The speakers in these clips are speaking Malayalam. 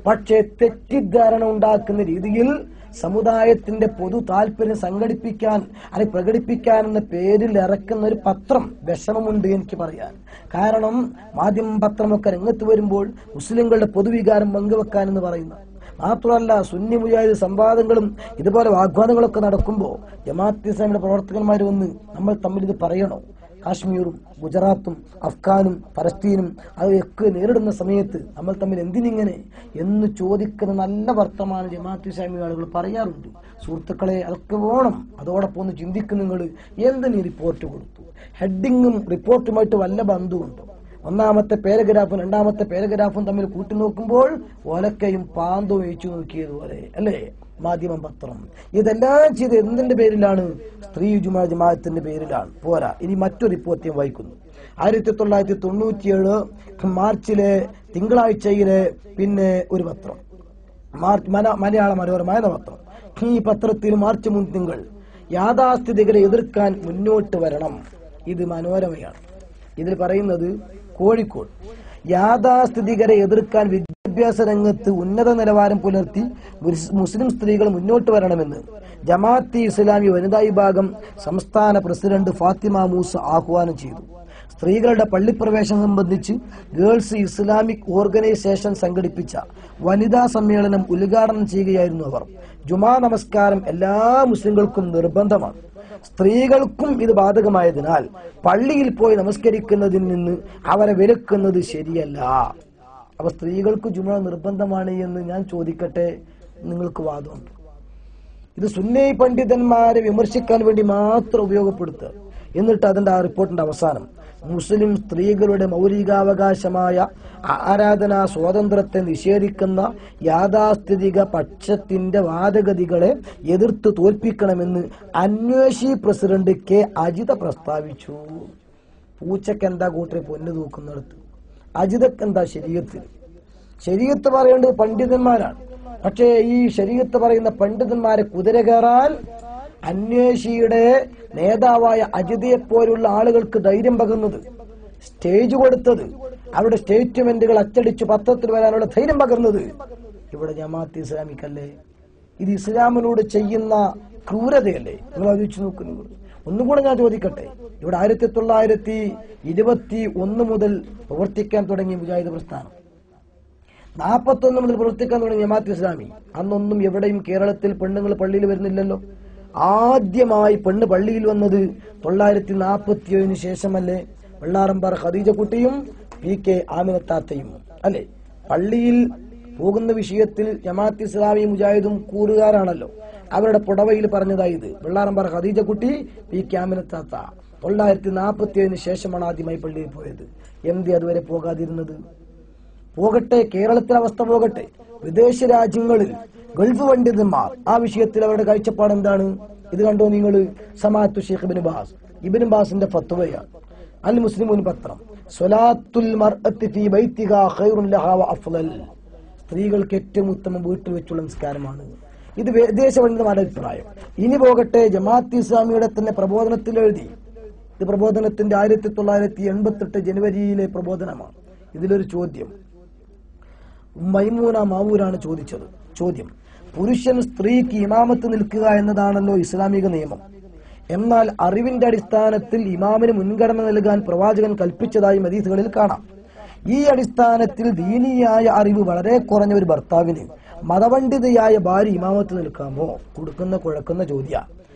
പക്ഷേ തെറ്റിദ്ധാരണ ഉണ്ടാക്കുന്ന രീതിയിൽ സമുദായത്തിന്റെ പൊതു താല്പര്യം സംഘടിപ്പിക്കാൻ അല്ലെങ്കിൽ പ്രകടിപ്പിക്കാൻ എന്ന പേരിൽ ഇറക്കുന്ന ഒരു പത്രം വിഷമമുണ്ട് എനിക്ക് പറയാൻ. കാരണം മാധ്യമ പത്രമൊക്കെ രംഗത്ത് വരുമ്പോൾ മുസ്ലിങ്ങളുടെ പൊതുവികാരം പങ്കുവെക്കാൻ എന്ന് പറയുന്ന മാത്രമല്ല, സുന്നി മുജാഹിദ് സംവാദങ്ങളും ഇതുപോലെ വാഗ്വാദങ്ങളൊക്കെ നടക്കുമ്പോൾ ജമാഅത്ത് ഇസ്ലാമിയുടെ പ്രവർത്തകന്മാർ വന്ന് നമ്മൾ തമ്മിൽ ഇത് പറയണോ? കാശ്മീരും ഗുജറാത്തും അഫ്ഗാനും പലസ്തീനും അതൊക്കെ നേരിടുന്ന സമയത്ത് നമ്മൾ തമ്മിൽ എന്തിനിങ്ങനെ എന്ന് ചോദിക്കുന്ന നല്ല വർത്തമാനം ജമാഅത്ത് ഇസ്ലാമി ആളുകൾ പറയാറുണ്ട്. സുഹൃത്തുക്കളെ, അതൊക്കെ വേണം. അതോടൊപ്പം ഒന്ന് ചിന്തിക്കും, നിങ്ങൾ എന്തിനീ റിപ്പോർട്ട് കൊടുത്തു? ഹെഡിങ്ങും റിപ്പോർട്ടുമായിട്ട് വല്ല ബന്ധമുണ്ടോ? ഒന്നാമത്തെ പാരഗ്രാഫും രണ്ടാമത്തെ പാരഗ്രാഫും തമ്മിൽ കൂട്ടി നോക്കുമ്പോൾ ഒലക്കയും പാന്തവും ഒഴിച്ചു നോക്കിയതുപോലെ അല്ലേ മാധ്യമം പത്രം. ഇതെല്ലാം ചെയ്ത് എന്തിന്റെ പേരിലാണ്? സ്ത്രീ ജമാഅത്തിന്റെ പേരിലാണ്. പോരാ, ഇനി മറ്റൊരു റിപ്പോർട്ട് വായിക്കുന്നു. 1997 മാർച്ചിലെ തിങ്കളാഴ്ചയിലെ പിന്നെ ഒരു പത്രം, മലയാള മനോരമ എന്ന പത്രം. ഈ പത്രത്തിൽ മാർച്ച് 3 തിങ്കൾ യാഥാസ്ഥിതികരെ എതിർക്കാൻ മുന്നോട്ട് വരണം. ഇത് മനോരമയാണ്. ഇതിൽ പറയുന്നത് കോഴിക്കോട് യാഥാസ്ഥിതികരെ എതിർക്കാൻ വിദ്യാഭ്യാസ രംഗത്ത് ഉന്നത നിലവാരം പുലർത്തി മുസ്ലിം സ്ത്രീകൾ മുന്നോട്ട് വരണമെന്ന് ജമാഅത്തെ ഇസ്ലാമി വനിതാ വിഭാഗം സംസ്ഥാന പ്രസിഡന്റ് ഫാത്തിമ മൂസ ആഹ്വാനം ചെയ്തു. സ്ത്രീകളുടെ പള്ളിപ്രവേശനം സംബന്ധിച്ച് ഗേൾസ് ഇസ്ലാമിക് ഓർഗനൈസേഷൻ സംഘടിപ്പിച്ച വനിതാ സമ്മേളനം ഉദ്ഘാടനം ചെയ്യുകയായിരുന്നു അവർ. ജുമാ നമസ്കാരം എല്ലാ മുസ്ലിങ്ങൾക്കും നിർബന്ധമാണ്. സ്ത്രീകൾക്കും ഇത് ബാധകമായതിനാൽ പള്ളിയിൽ പോയി നമസ്കരിക്കുന്നതിൽ നിന്ന് അവരെ വിലക്കുന്നത് ശരിയല്ല. അപ്പൊ സ്ത്രീകൾക്ക് ജുമാ നിർബന്ധമാണ് എന്ന് ഞാൻ ചോദിക്കട്ടെ, നിങ്ങൾക്ക് വാദമുണ്ട്? ഇത് സുന്നി പണ്ഡിതന്മാരെ വിമർശിക്കാൻ വേണ്ടി മാത്രം ഉപയോഗപ്പെടുത്തുക. എന്നിട്ട് അതിന്റെ ആ റിപ്പോർട്ടിന്റെ അവസാനം മുസ്ലിം സ്ത്രീകളുടെ മൗലികാവകാശമായ ആരാധനാ സ്വാതന്ത്ര്യത്തെ നിഷേധിക്കുന്ന യാഥാസ്ഥിതിക പക്ഷത്തിന്റെ വാദഗതികളെ എതിർത്ത് തോൽപ്പിക്കണമെന്ന് അന്വേഷി പ്രസിഡന്റ് കെ അജിത പ്രസ്താവിച്ചു. പൂച്ചക്ക് എന്താ കൂട്ടരെ പൊന്നു തൂക്കുന്നിടത്ത് അജിതക്ക് എന്താ ശരീഅത്ത്? ശരീഅത്ത് പറയേണ്ടത് പണ്ഡിതന്മാരാണ്. പക്ഷേ ഈ ശരീഅത്ത് പറയുന്ന പണ്ഡിതന്മാരെ കുതിര കയറാൻ അന്വേഷിയുടെ നേതാവായ അജിതയെ പോലുള്ള ആളുകൾക്ക് ധൈര്യം പകർന്നത്, സ്റ്റേജ് കൊടുത്തത്, അവരുടെ സ്റ്റേറ്റ്മെന്റുകൾ അച്ചടിച്ച് പത്രത്തിൽ വരാനുള്ള ധൈര്യം പകർന്നത് ഇവിടെ ജമാഅത്ത് ഇസ്ലാമിക്കല്ലേ? ഇത് ഇസ്ലാമിനോട് ചെയ്യുന്ന ക്രൂരതയല്ലേ? നിങ്ങൾ ആലോചിച്ച് നോക്കുന്നു. ഒന്നുകൂടെ ഞാൻ ചോദിക്കട്ടെ, ഇവിടെ 1921 മുതൽ പ്രവർത്തിക്കാൻ തുടങ്ങിയ മുജാഹിദ് പ്രസ്ഥാനം, 41 മുതൽ പ്രവർത്തിക്കാൻ തുടങ്ങിയ ജമാഅത്ത് ഇസ്ലാമി, അന്നൊന്നും എവിടെയും കേരളത്തിൽ പെണ്ണുങ്ങൾ പള്ളിയിൽ വരുന്നില്ലല്ലോ. ആദ്യമായി പെണ്ണ് പള്ളിയിൽ വന്നത് 947 ശേഷമല്ലേ? വെള്ളാറമ്പാറ ഖദീജ കുട്ടിയും PK ആമിനത്താത്തയും അല്ലെ? പള്ളിയിൽ പോകുന്ന വിഷയത്തിൽ ജമാഅത്ത് ഇസ്ലാമി മുജാഹിദും കൂറുകാരാണല്ലോ. അവരുടെ പുടവയിൽ പറഞ്ഞതായത് വെള്ളാറമ്പാറ ഖദീജ കുട്ടി, PK ആമിനത്താത്ത 947 ശേഷമാണ് ആദ്യമായി പള്ളിയിൽ പോയത്. എന്ത് അതുവരെ പോകാതിരുന്നത്? പോകട്ടെ, കേരളത്തിലെ അവസ്ഥ പോകട്ടെ. വിദേശ രാജ്യങ്ങളിൽ ഗൾഫ് പണ്ഡിതന്മാർ ആ വിഷയത്തിൽ അവരുടെ കാഴ്ചപ്പാട് എന്താണ്? ഇത് കണ്ടോ നിങ്ങൾ? സമാഅത്തു ഷെയ്ഖ് ഇബ്നു ബാസിന്റെ ഫത്വയാണ്. അൽ മുസ്ലിമൂൻ പത്രം, സ്വലാത്തുൽ മർഅത്തി ഫീ ബൈതിഹാ ഖൈറുൻ ലഹാ വ അഫ്ളൽ, സ്ത്രീകൾക്ക് ഏറ്റവും ഉത്തമം വീട്ടിൽ വെച്ചുള്ള നിസ്കാരമാണ്. ഇത് വിദേശ പണ്ഡിതന്മാരുടെ അഭിപ്രായം. ഇനി പോകട്ടെ, ജമാഅത്ത് ഇസ്ലാമിയുടെ തന്നെ പ്രബോധനത്തിൽ എഴുതി. ഇത് പ്രബോധനത്തിന്റെ 1988 ജനുവരിയിലെ പ്രബോധനമാണ്. ഇതിലൊരു ചോദ്യം മൈമൂന മാവൂരാണ് ചോദിച്ചത്. ചോദ്യം: പുരുഷൻ സ്ത്രീക്ക് ഇമാമത്ത് നിൽക്കുക എന്നതാണല്ലോ ഇസ്ലാമിക നിയമം. എന്നാൽ അറിവിന്റെ അടിസ്ഥാനത്തിൽ ഇമാമിന് മുൻഗണന നൽകാൻ പ്രവാചകൻ കൽപ്പിച്ചതായി ഹദീസുകളിൽ കാണാം. ഈ അടിസ്ഥാനത്തിൽ ദീനിയായ അറിവ് വളരെ കുറഞ്ഞ ഒരു ഭർത്താവിന് മതപണ്ഡിതയായ ഭാര്യ ഇമാമത്ത് നിൽക്കാമോ? കുഴക്കുന്ന ചോദ്യ.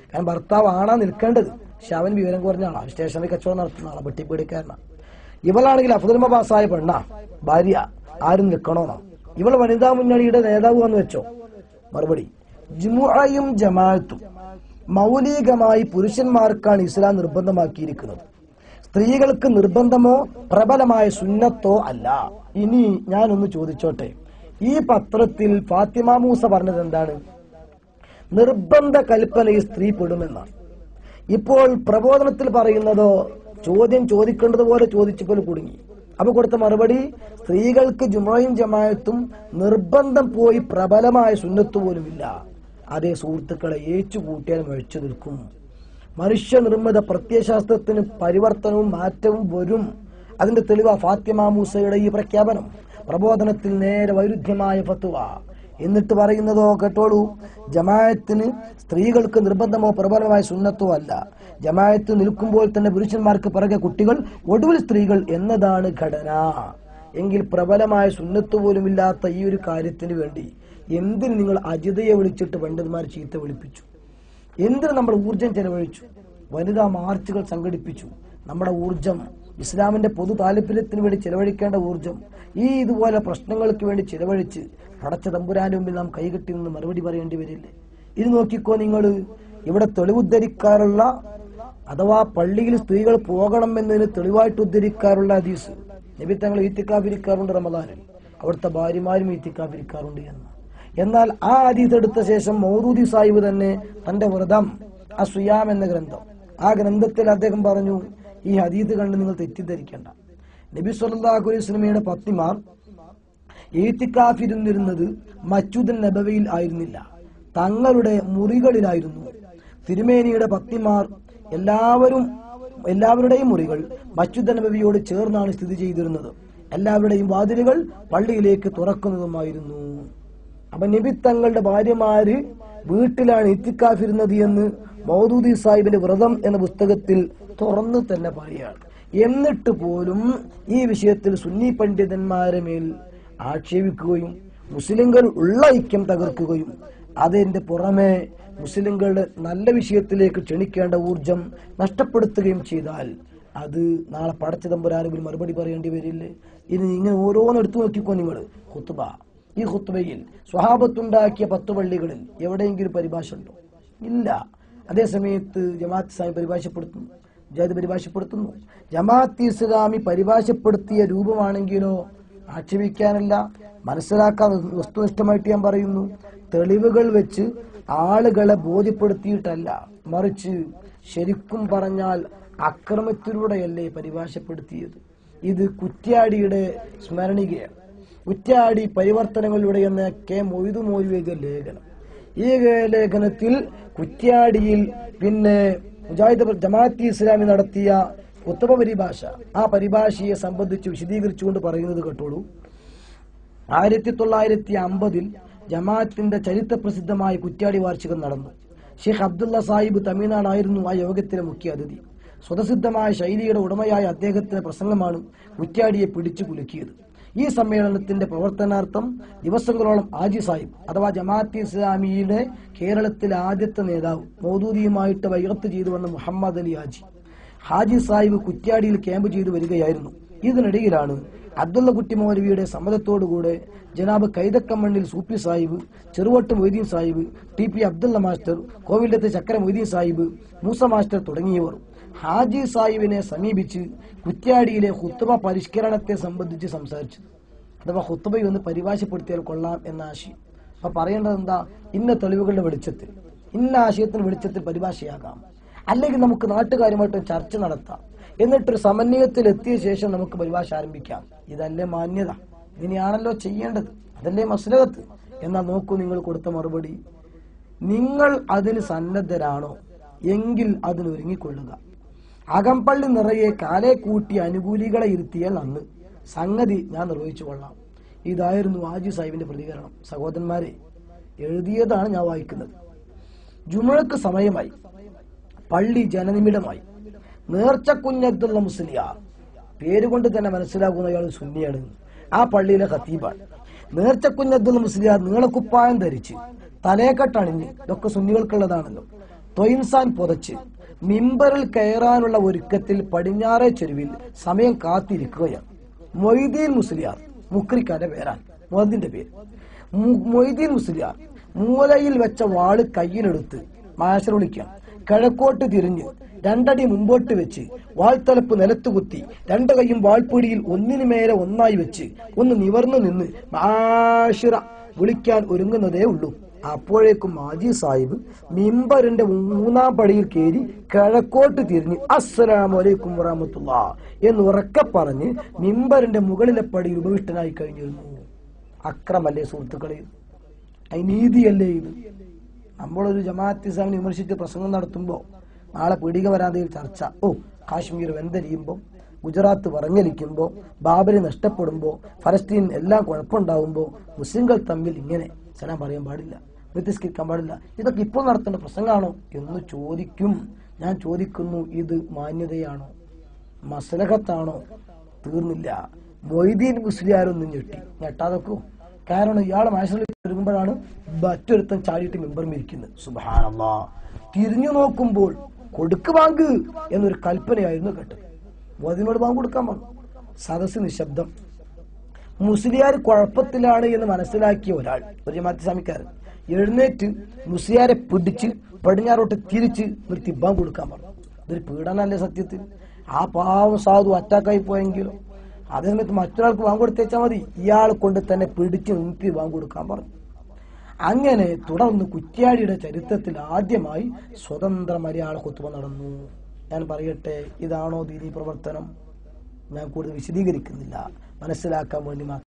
കാരണം ഭർത്താവ് ആണാ നിൽക്കേണ്ടത്, പക്ഷെ അവൻ വിവരം കുറഞ്ഞ ആളാ, സ്റ്റേഷനിൽ കച്ചവടം നടത്തുന്ന ആളാ, വെട്ടിപ്പീടിക്കാരനാണ്. ഇവളാണെങ്കിൽ അഫ്ദൽ പാസ്സായ പെണ്ണ ഭാര്യ, ആരും നിൽക്കണോന്നോ? ഇവൾ വനിതാ മുന്നണിയുടെ നേതാവ് വന്ന് വെച്ചോ? മറുപടി: ജുമുഅയും ജമാഅത്തും മൗലികമായി പുരുഷന്മാർക്കാണ് ഇസ്ലാം നിർബന്ധമാക്കിയിരിക്കുന്നത്. സ്ത്രീകൾക്ക് നിർബന്ധമോ പ്രബലമായ സുന്നത്തോ അല്ല. ഇനി ഞാനൊന്ന് ചോദിച്ചോട്ടെ, ഈ പത്രത്തിൽ ഫാത്തിമ മൂസ പറഞ്ഞത് എന്താണ്? നിർബന്ധ കൽപ്പനയിൽ സ്ത്രീ പെടുമെന്നാണ്. ഇപ്പോൾ പ്രബോധനത്തിൽ പറയുന്നതോ ചോദ്യം ചോദിക്കേണ്ടത് പോലെ ചോദിച്ചപ്പോൾ കുടുങ്ങി. അപ്പൊ കൊടുത്ത മറുപടി സ്ത്രീകൾക്ക് ജുമുഅയും ജമാഅത്തും നിർബന്ധം പോയി പ്രബലമായ സുന്നത്ത് പോലുമില്ല. അതേ സുഹൃത്തുക്കളെ, ഏച്ചു കൂട്ടിയാൽ മഴിച്ചു നിൽക്കും. മനുഷ്യ നിർമ്മിത പ്രത്യയശാസ്ത്രത്തിന് പരിവർത്തനവും മാറ്റവും വരും. അതിന്റെ തെളിവാ ഫാത്തിമ മൂസയുടെ ഈ പ്രഖ്യാപനം. പ്രബോധനത്തിൽ നേരെ വൈരുദ്ധ്യമായ ഫത്വ. എന്നിട്ട് പറയുന്നതോ കേട്ടോളൂ, ജമാഅത്തിന് സ്ത്രീകൾക്ക് നിർബന്ധമോ പ്രബലമായ സുന്നത്തോ അല്ല. ജമാഅത്ത് നിൽക്കുമ്പോൾ തന്നെ പുരുഷന്മാർക്ക് പിറകെ കുട്ടികൾ, ഒടുവിൽ സ്ത്രീകൾ എന്നതാണ് ഘടന. എങ്കിൽ പ്രബലമായ സുന്നത്ത് പോലും ഇല്ലാത്ത ഈ ഒരു കാര്യത്തിന് വേണ്ടി എന്തിന് നിങ്ങൾ അജിതയെ വിളിച്ചിട്ട് പണ്ഡിതന്മാർ ചീത്ത വിളിപ്പിച്ചു? എന്തിന് നമ്മൾ ഊർജം ചെലവഴിച്ചു? വനിതാ മാർച്ചുകൾ സംഘടിപ്പിച്ചു. നമ്മുടെ ഊർജം ഇസ്ലാമിന്റെ പൊതു താല്പര്യത്തിന് വേണ്ടി ചെലവഴിക്കേണ്ട ഊർജം ഈ ഇതുപോലെ പ്രശ്നങ്ങൾക്ക് വേണ്ടി ചെലവഴിച്ച് പടച്ച തമ്പുരാന്റെ മുമ്പിൽ നാം കൈകെട്ടി നിന്ന് മറുപടി പറയേണ്ടി വരില്ലേ? ഇത് നോക്കിക്കോ നിങ്ങൾ, ഇവിടെ തെളിവുദ്ധരിക്കാറുള്ള അഥവാ പള്ളിയിൽ സ്ത്രീകൾ പോകണം എന്നതിന് തെളിവായിട്ട് ഉദ്ധരിക്കാറുള്ള ഹദീസ്, നബി തങ്ങൾ ഈത്തിക്കാഫിരിക്കാറുണ്ട് റമദാനിൽ, അവിടുത്തെ ഭാര്യമാരും ഈത്തിക്കാഫിരിക്കാറുണ്ട് എന്ന്. എന്നാൽ ആ ഹദീസ് എടുത്ത ശേഷം മൗദൂദി സാഹിബ് തന്നെ തന്റെ വ്രതം അസുയാം എന്ന ഗ്രന്ഥം, ആ ഗ്രന്ഥത്തിൽ അദ്ദേഹം പറഞ്ഞു, ഈ ഹദീസ് കണ്ട് നിങ്ങൾ തെറ്റിദ്ധരിക്കേണ്ട. നബി സല്ലല്ലാഹു അലൈഹി വസല്ലമയുടെ പത്നിമാർ ഈത്തിക്കാഫിരുന്നിരുന്നത് മസ്ജിദുൻ നബവിയിൽ ആയിരുന്നില്ല, തങ്ങളുടെ മുറികളിലായിരുന്നു. തിരുമേനിയുടെ പത്നിമാർ എല്ലാവരുടെയും മുറികൾ മസ്ജിദ് നബവിയോട് ചേർന്നാണ് സ്ഥിതി ചെയ്തിരുന്നത്. എല്ലാവരുടെയും വാതിലുകൾ പള്ളിയിലേക്ക് തുറക്കുന്നതുമായിരുന്നു. അപ്പൊ നബി തങ്ങളുടെ ഭാര്യമാര് വീട്ടിലാണ് ഇത്തിക്കാഫിരുന്നത് എന്ന് മൗദൂദി സാഹിബിന്റെ വ്രതം എന്ന പുസ്തകത്തിൽ തുറന്നു തന്നെ പറയുകയാണ്. എന്നിട്ട് പോലും ഈ വിഷയത്തിൽ സുന്നി പണ്ഡിതന്മാരെ മേൽ ആക്ഷേപിക്കുകയും മുസ്ലിങ്ങൾ ഉള്ള ഐക്യം തകർക്കുകയും അതിന്റെ പുറമെ മുസ്ലിങ്ങളുടെ നല്ല വിഷയത്തിലേക്ക് ക്ഷണിക്കേണ്ട ഊർജം നഷ്ടപ്പെടുത്തുകയും ചെയ്താൽ അത് നാളെ പടച്ച തമ്പുരാനുവിൽ മറുപടി പറയേണ്ടി വരില്ലേ? ഇനി ഇങ്ങനെ ഓരോന്ന് എടുത്തു നോക്കിക്കോ നിങ്ങൾ. ഖുത്ബ, ഈ ഖുത്ബയിൽ സ്വഹാബത്തുണ്ടാക്കിയ 10 പള്ളികളിൽ എവിടെയെങ്കിലും പരിഭാഷ ഉണ്ടോ? ഇല്ല. അതേസമയത്ത് ജമാഅത്ത് ഇസ്ലാമി പരിഭാഷപ്പെടുത്തുന്നു, മുജാഹിദ് പരിഭാഷപ്പെടുത്തുന്നു. ജമാഅത്ത് ഇസ്ലാമി പരിഭാഷപ്പെടുത്തിയ രൂപമാണെങ്കിലോ ആക്ഷേപിക്കാനല്ല, മനസ്സിലാക്കാൻ വസ്തുനിഷ്ഠമായിട്ട് ഞാൻ പറയുന്നു. തെളിവുകൾ വെച്ച് ആളുകളെ ബോധ്യപ്പെടുത്തിയിട്ടല്ല, മറിച്ച് ശരിക്കും പറഞ്ഞാൽ അക്രമത്തിലൂടെയല്ലേ പരിഭാഷപ്പെടുത്തിയത്. ഇത് കുറ്റ്യാടിയുടെ സ്മരണികയാണ്. കുറ്റ്യാടി പരിവർത്തനങ്ങളിലൂടെ എന്ന കെ മൊയ്തു മൗലവി എഴുതിയ ലേഖനം. ഈ ലേഖനത്തിൽ കുറ്റ്യാടിയിൽ പിന്നെ മുജാഹിദ് ജമാഅത്ത് ഇസ്ലാമി നടത്തിയ ഖുത്ബ പരിഭാഷ, ആ പരിഭാഷയെ സംബന്ധിച്ച് വിശദീകരിച്ചുകൊണ്ട് പറയുന്നത് കേട്ടോളൂ. 1950 ജമാഅത്തിന്റെ ചരിത്ര പ്രസിദ്ധമായ കുറ്റ്യാടി വാർഷികം നടന്നു. ഷെയ്ഖ് അബ്ദുള്ള സാഹിബ് തമിഴ്നാടായിരുന്നു ആ യോഗത്തിലെ മുഖ്യ അതിഥി. സ്വതസിദ്ധമായ ശൈലിയുടെ ഉടമയായ അദ്ദേഹത്തിന്റെ പ്രസംഗമാണ് കുറ്റ്യാടിയെ പിടിച്ചു കുലുക്കിയത്. ഈ സമ്മേളനത്തിന്റെ പ്രവർത്തനാർത്ഥം ദിവസങ്ങളോളം ഹാജി സാഹിബ് അഥവാ ജമാഅത്ത് ഇസ്ലാമിയുടെ കേരളത്തിലെ ആദ്യത്തെ നേതാവ് മൗദൂദിയുമായിട്ട് ബൈഅത്ത് ചെയ്തു വന്ന മുഹമ്മദ് അലി ഹാജി സാഹിബ് കുറ്റ്യാടിയിൽ ക്യാമ്പ് ചെയ്തു വരികയായിരുന്നു. ഇതിനിടയിലാണ് അബ്ദുള്ള കുട്ടി മൗലവിയുടെ സമ്മതത്തോടുകൂടെ ജനാബ് കൈതക്കമ്മണ്ണിൽ സൂപ്പി സാഹിബ്, ചെറുവട്ട് മൊയ്തീൻ സാഹിബ്, TP അബ്ദുള്ള മാസ്റ്റർ, കോവിലത്തെ ചക്കര മൊയ്തീൻ സാഹിബ്, മൂസ മാസ്റ്റർ തുടങ്ങിയവർ ഹാജി സാഹിബിനെ സമീപിച്ച് കുറ്റ്യാടിയിലെ ഖുത്ബ പരിഷ്കരണത്തെ സംബന്ധിച്ച് സംസാരിച്ചു. അഥവാ ഖുത്ബയൊന്ന് പരിഭാഷപ്പെടുത്തിയാൽ കൊള്ളാം എന്ന ആശയം. അപ്പൊ പറയേണ്ടത് എന്താ? ഇന്ന തെളിവുകളുടെ വെളിച്ചത്തിൽ, ഇന്ന ആശയത്തിന് വെളിച്ചത്തിൽ പരിഭാഷയാകാം, അല്ലെങ്കിൽ നമുക്ക് നാട്ടുകാരുമായിട്ട് ചർച്ച നടത്താം, എന്നിട്ടൊരു സമന്വയത്തിൽ എത്തിയ ശേഷം നമുക്ക് പരിഭാഷ ആരംഭിക്കാം. ഇതല്ലേ മാന്യത? ഇങ്ങനെയാണല്ലോ ചെയ്യേണ്ടത്, അതല്ലേ മസ്ലഹത്ത്? എന്നാൽ നോക്കൂ, നിങ്ങൾ കൊടുത്ത മറുപടി, നിങ്ങൾ അതിന് സന്നദ്ധരാണോ എങ്കിൽ അതിനൊരുങ്ങിക്കൊള്ളുക. അകമ്പള്ളി നിറയെ കാലെ കൂട്ടി അനുകൂലികളെ ഇരുത്തിയാൽ അന്ന് സംഗതി ഞാൻ നിർവഹിച്ചു കൊള്ളാം. ഇതായിരുന്നു ഹാജി സാഹിബിന്റെ പ്രതികരണം. സഹോദരന്മാരെ, എഴുതിയതാണ് ഞാൻ വായിക്കുന്നത്. ജുമുഅക്ക് സമയമായി, പള്ളി ജനനിമിടമായി. നേർച്ചക്കുഞ്ഞബ്ദുള്ള മുസ്ലിയാർ, പേരുകൊണ്ട് തന്നെ മനസ്സിലാകുന്ന അയാൾ സുന്നിയാണ്, ആ പള്ളിയിലെ ഖത്തീബാണ്. നേർച്ചക്കുഞ്ഞബ്ദുള്ള മുസ്ലിയാർ നീളക്കുപ്പായം ധരിച്ച് തലേക്കെട്ടണിഞ്ഞ്, ഇതൊക്കെ സുന്നികൾക്കുള്ളതാണല്ലോ, തൊയിൻസാൻ പുതച്ച് മിമ്പറിൽ കയറാനുള്ള ഒരുക്കത്തിൽ പടിഞ്ഞാറേ ചെരുവിൽ സമയം കാത്തിരിക്കുകയാണ്. മൊയ്തീൻ മുസ്ലിയാർ, മുക്രിക്കാന്റെ പേരാണ് മുഅദ്ദിന്റെ പേര്. മൊയ്തീൻ മുസ്ലിയാർ മൂലയിൽ വെച്ച വാള് കയ്യിലെടുത്ത് മാഷർ വിളിക്കാം. കിഴക്കോട്ട് തിരിഞ്ഞ് 2 അടി മുമ്പോട്ട് വെച്ച് വാൾത്തലപ്പ് നിലത്തുകുത്തി 2 കൈയും വാൾപ്പിടിയിൽ ഒന്നിനു മേലെ ഒന്നായി വെച്ച് ഒന്ന് നിവർന്നു നിന്ന് മാഷിറ വിളിക്കാൻ ഒരുങ്ങുന്നതേ ഉള്ളൂ. അപ്പോഴേക്കും ഹാജി സാഹിബ് മിമ്പറിന്റെ 3-ാം പടിയിൽ കയറി കിഴക്കോട്ട് തിരിഞ്ഞ് അസ്സലാമു അലൈക്കും വറഹ്മത്തുള്ളാഹി എന്ന് ഉറക്കെ പറഞ്ഞ് മിമ്പറിന്റെ മുകളിലെ പടിയിൽ ഉപവിഷ്ടനായി കഴിഞ്ഞിരുന്നു. അക്രമല്ലേ സുഹൃത്തുക്കളെ? നീതിയല്ലേ ഇത്? നമ്മളൊരു ജമാഅത്ത് ഇസ്ലാമിനെ വിമർശിച്ച് പ്രസംഗം നടത്തുമ്പോ നാളെ പീഡിക വരാതെയിൽ ചർച്ച, കാശ്മീർ വെന്തരിയുമ്പോ ഗുജറാത്ത് വറങ്ങലിക്കുമ്പോൾ, ബാബരി നഷ്ടപ്പെടുമ്പോൾ, ഫലസ്തീൻ എല്ലാം കുഴപ്പമുണ്ടാവുമ്പോൾ മുസ്ലിങ്ങൾ തമ്മിൽ ഇങ്ങനെ സലാം പറയാൻ പാടില്ല, വ്യത്യസ്കരിക്കാൻ പാടില്ല, ഇതൊക്കെ ഇപ്പോൾ നടത്തേണ്ട പ്രസംഗമാണോ എന്ന് ചോദിക്കും. ഞാൻ ചോദിക്കുന്നു, ഇത് മാന്യതയാണോ, മസ്ലഹത്താണോ? തീർന്നില്ല. മൊയ്തീൻ മുസ്ലിയാരൊന്നും ഞെട്ടാതൊക്കെ. കാരണം ഇയാളെ മാഷറിൽ ഒരുങ്ങുമ്പോഴാണ് മറ്റൊരുത്തൻ ചാടിയിട്ട് മെമ്പർമിരിക്കുന്നത്. സുബ്ഹാനല്ലാഹ്. തിരിഞ്ഞു നോക്കുമ്പോൾ കൊടുക്ക് ബാങ്ക് എന്നൊരു കൽപ്പനയായിരുന്നു കേട്ടത്. മൊയ്തീനോട് ബാങ്ക് കൊടുക്കാൻ പറഞ്ഞു. സദസ് നിശബ്ദം. മുസ്ലിയാർ കുഴപ്പത്തിലാണ് എന്ന് മനസ്സിലാക്കിയ ഒരാൾ, ഒരു ജമാഅത്ത് ഇസ്ലാമിക്കാരൻ, എഴുന്നേറ്റ് മുസ്ലിയാരെ പിടിച്ച് പടിഞ്ഞാറോട്ട് തിരിച്ച് നിർത്തി ബാങ്ക് കൊടുക്കാൻ പറഞ്ഞു. ഇതൊരു പീഡനല്ലേ സത്യത്തിൽ? ആ പാവം സാധു അറ്റാക്കായി പോയെങ്കിലും അതേസമയത്ത് മറ്റൊരാൾക്ക് ബാങ്ക് കൊടുത്തേച്ചാൽ മതി, ഇയാൾ കൊണ്ട് തന്നെ പിടിച്ച് നിർത്തി ബാങ്ക് കൊടുക്കാൻ പറഞ്ഞു. അങ്ങനെ തുടർന്ന് കുറ്റ്യാടിയുടെ ചരിത്രത്തിൽ ആദ്യമായി സ്വതന്ത്ര മലയാള ഖുത്ബ നടന്നു. ഞാൻ പറയട്ടെ, ഇതാണോ ദീനീ പ്രവർത്തനം? ഞാൻ കൂടുതൽ വിശദീകരിക്കുന്നില്ല, മനസ്സിലാക്കാൻ വേണ്ടി മാത്രം.